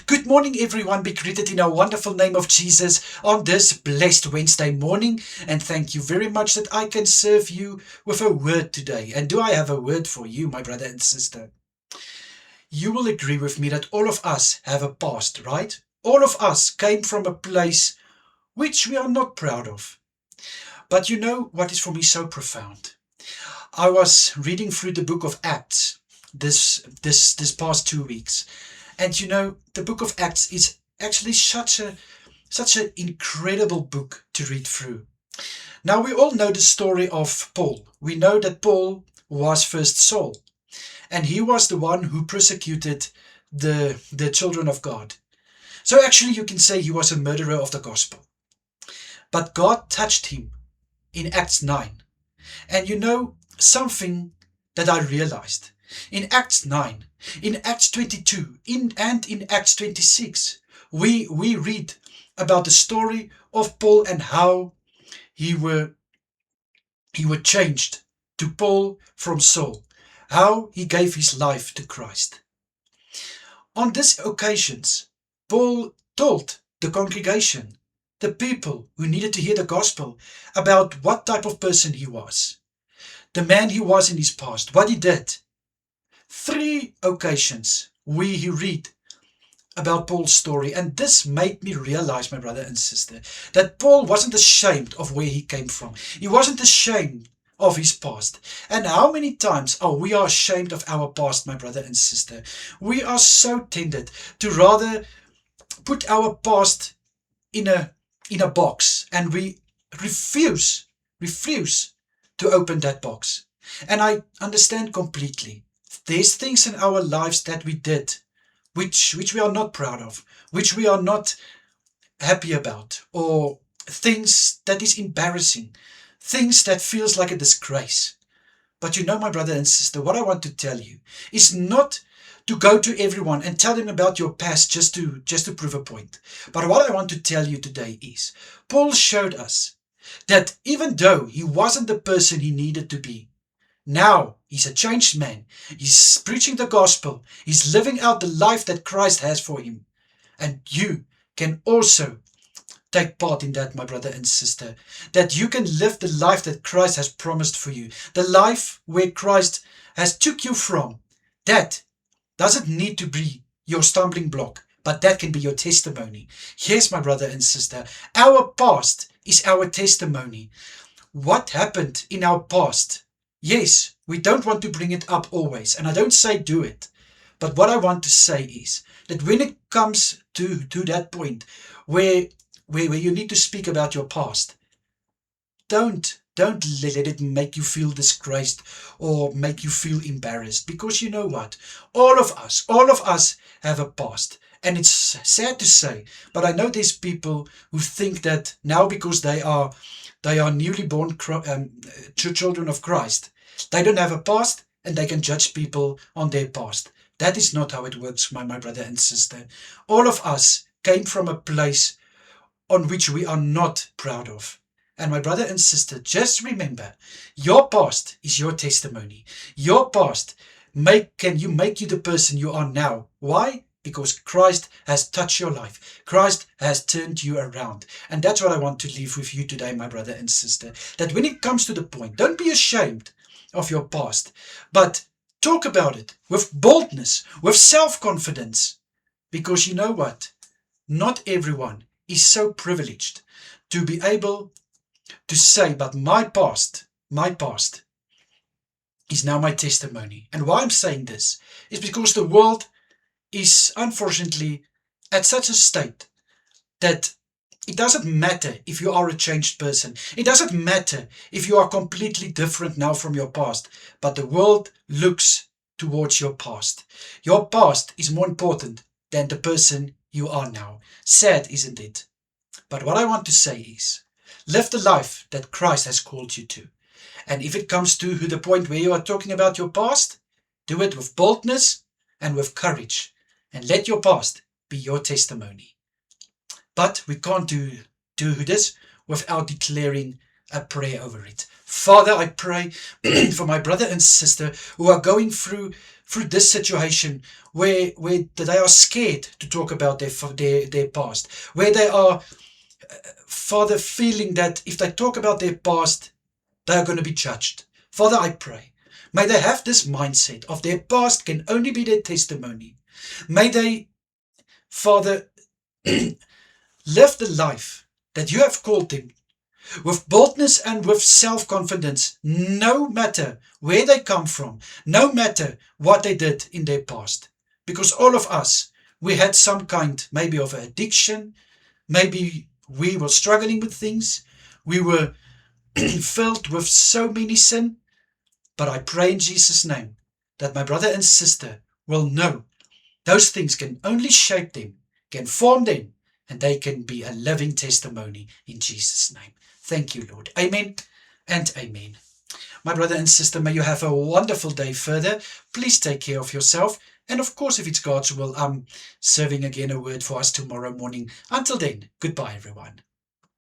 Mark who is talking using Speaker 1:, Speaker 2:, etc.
Speaker 1: Good morning, everyone. Be greeted in our wonderful name of Jesus on this blessed Wednesday morning. And thank you very much that I can serve you with a word today. And do I have a word for you, my brother and sister? You will agree with me that all of us have a past, right? All of us came from a place which we are not proud of. But you know what is for me so profound? I was reading through the book of Acts this past 2 weeks. And you know, the book of Acts is actually such an incredible book to read through. Now we all know the story of Paul. We know that Paul was first Saul, and he was the one who persecuted the children of God. So actually you can say he was a murderer of the gospel. But God touched him in Acts 9. And you know something that I realized. In Acts 9, in Acts 22, and in Acts 26, we read about the story of Paul and how he were changed to Paul from Saul, how he gave his life to Christ. On these occasions, Paul told the congregation, the people who needed to hear the gospel, about what type of person he was, the man he was in his past, what he did. 3 occasions we read about Paul's story, and this made me realize, my brother and sister, that Paul wasn't ashamed of where he came from. He wasn't ashamed of his past. And how many times are we ashamed of our past, my brother and sister? We are so tended to rather put our past in a box, and we refuse to open that box. And I understand completely. There's things in our lives that we did which we are not proud of, which we are not happy about, or things that is embarrassing, things that feels like a disgrace. But you know, my brother and sister, what I want to tell you is not to go to everyone and tell them about your past just to prove a point. But what I want to tell you today is Paul showed us that even though he wasn't the person he needed to be, now he's a changed man. He's preaching the gospel. He's living out the life that Christ has for him. And you can also take part in that, my brother and sister. That you can live the life that Christ has promised for you. The life where Christ has took you from. That doesn't need to be your stumbling block, but that can be your testimony. Yes, my brother and sister, our past is our testimony. What happened in our past? Yes, we don't want to bring it up always, and I don't say do it. But what I want to say is that when it comes to that point where you need to speak about your past, don't let it make you feel disgraced or make you feel embarrassed, because you know what? All of us have a past. And it's sad to say, but I know there's people who think that now because they are newly born children of Christ, they don't have a past and they can judge people on their past. That is not how it works, my brother and sister. All of us came from a place on which we are not proud of. And my brother and sister, just remember, your past is your testimony. Your past can make you the person you are now. Why? Because Christ has touched your life. Christ has turned you around. And that's what I want to leave with you today, my brother and sister. That when it comes to the point, don't be ashamed of your past, but talk about it with boldness, with self-confidence. Because you know what? Not everyone is so privileged to be able to say, but my past is now my testimony. And why I'm saying this is because the world is unfortunately at such a state that it doesn't matter if you are a changed person. It doesn't matter if you are completely different now from your past, but the world looks towards your past. Your past is more important than the person you are now. Sad, isn't it? But what I want to say is, live the life that Christ has called you to. And if it comes to the point where you are talking about your past, do it with boldness and with courage. And let your past be your testimony. But we can't do this without declaring a prayer over it. Father, I pray for my brother and sister who are going through through this situation where they are scared to talk about their past, where they are, Father, feeling that if they talk about their past, they are going to be judged. Father, I pray, may they have this mindset of their past can only be their testimony. May they, Father, live the life that you have called them with boldness and with self-confidence, no matter where they come from, no matter what they did in their past. Because all of us, we had some kind maybe of addiction, maybe we were struggling with things, we were filled with so many sin. But I pray in Jesus' name that my brother and sister will know those things can only shape them, can form them, and they can be a living testimony in Jesus' name. Thank you, Lord. Amen and amen. My brother and sister, may you have a wonderful day further. Please take care of yourself. And of course, if it's God's will, I'm serving again a word for us tomorrow morning. Until then, goodbye, everyone.